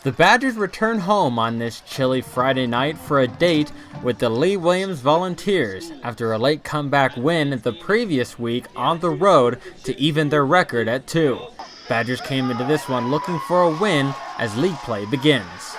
The Badgers return home on this chilly Friday night for a date with the Lee Williams Volunteers after a late comeback win the previous week on the road to even their record at 2. Badgers came into this one looking for a win as league play begins.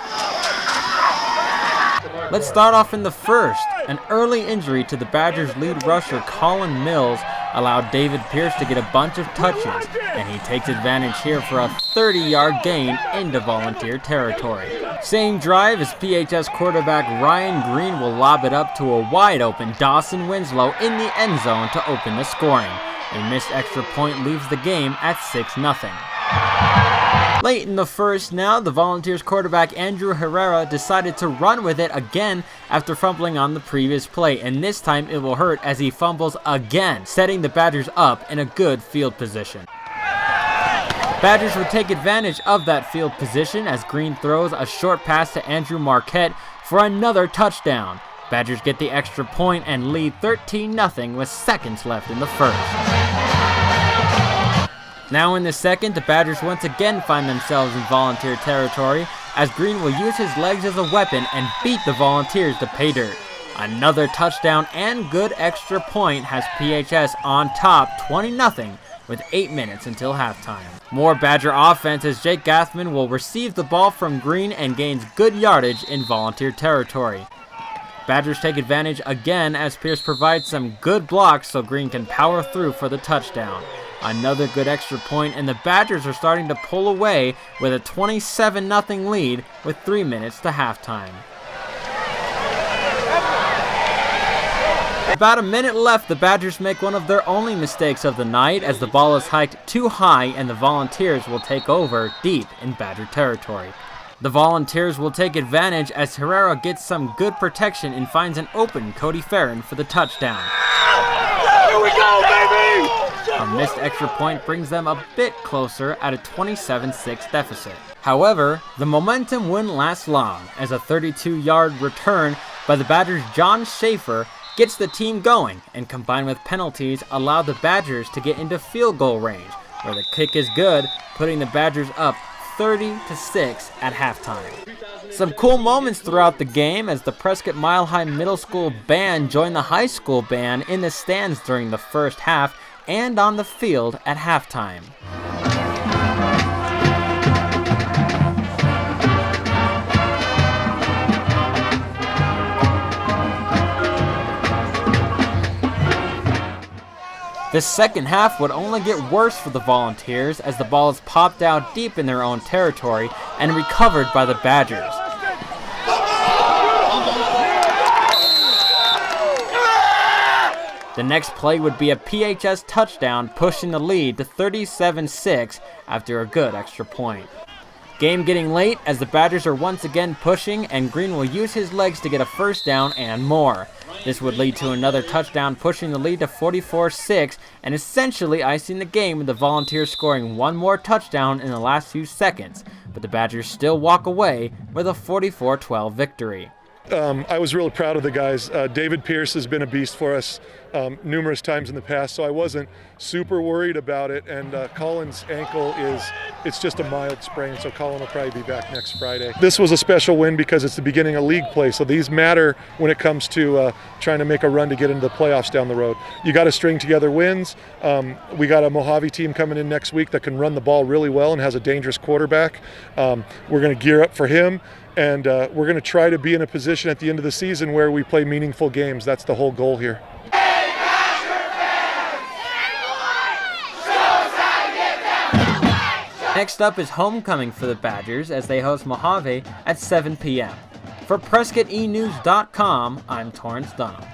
Let's start off in the first. An early injury to the Badgers' lead rusher Colin Mills allowed David Pierce to get a bunch of touches, and he takes advantage here for a 30-yard gain into Volunteer territory. Same drive as PHS quarterback Ryan Green will lob it up to a wide-open Dawson Winslow in the end zone to open the scoring. A missed extra point leaves the game at 6-0. Late in the first now, the Volunteers quarterback Andrew Herrera decided to run with it again after fumbling on the previous play, and this time it will hurt as he fumbles again, setting the Badgers up in a good field position. Badgers would take advantage of that field position as Green throws a short pass to Andrew Marquette for another touchdown. Badgers get the extra point and lead 13-0 with seconds left in the first. Now in the second, the Badgers once again find themselves in Volunteer territory as Green will use his legs as a weapon and beat the Volunteers to pay dirt. Another touchdown and good extra point has PHS on top 20-0 with 8 minutes until halftime. More Badger offense as Jake Gathman will receive the ball from Green and gains good yardage in Volunteer territory. Badgers take advantage again as Pierce provides some good blocks so Green can power through for the touchdown. Another good extra point, and the Badgers are starting to pull away with a 27-0 lead with 3 minutes to halftime. About a minute left, the Badgers make one of their only mistakes of the night as the ball is hiked too high and the Volunteers will take over deep in Badger territory. The Volunteers will take advantage as Herrera gets some good protection and finds an open Cody Farron for the touchdown. Here we go, baby! A missed extra point brings them a bit closer at a 27-6 deficit. However, the momentum wouldn't last long as a 32-yard return by the Badgers' John Schaefer gets the team going, and combined with penalties allow the Badgers to get into field goal range, where the kick is good, putting the Badgers up 30-6 at halftime. Some cool moments throughout the game as the Prescott Mile High Middle School band joined the high school band in the stands during the first half and on the field at halftime. The second half would only get worse for the Volunteers as the ball is popped out deep in their own territory and recovered by the Badgers. The next play would be a PHS touchdown, pushing the lead to 37-6 after a good extra point. Game getting late as the Badgers are once again pushing, and Green will use his legs to get a first down and more. This would lead to another touchdown, pushing the lead to 44-6 and essentially icing the game with the Volunteers scoring one more touchdown in the last few seconds, but the Badgers still walk away with a 44-12 victory. I was really proud of the guys. David Pierce has been a beast for us numerous times in the past, so I wasn't super worried about it. And Colin's ankle it's just a mild sprain, so Colin will probably be back next Friday. This was a special win because it's the beginning of league play, so these matter when it comes to trying to make a run to get into the playoffs down the road. You got to string together wins. We got a Mojave team coming in next week that can run the ball really well and has a dangerous quarterback. We're going to gear up for him. And we're going to try to be in a position at the end of the season where we play meaningful games. That's the whole goal here. Next up is homecoming for the Badgers as they host Mojave at 7 p.m. For PrescottEnews.com, I'm Torrance Dunham.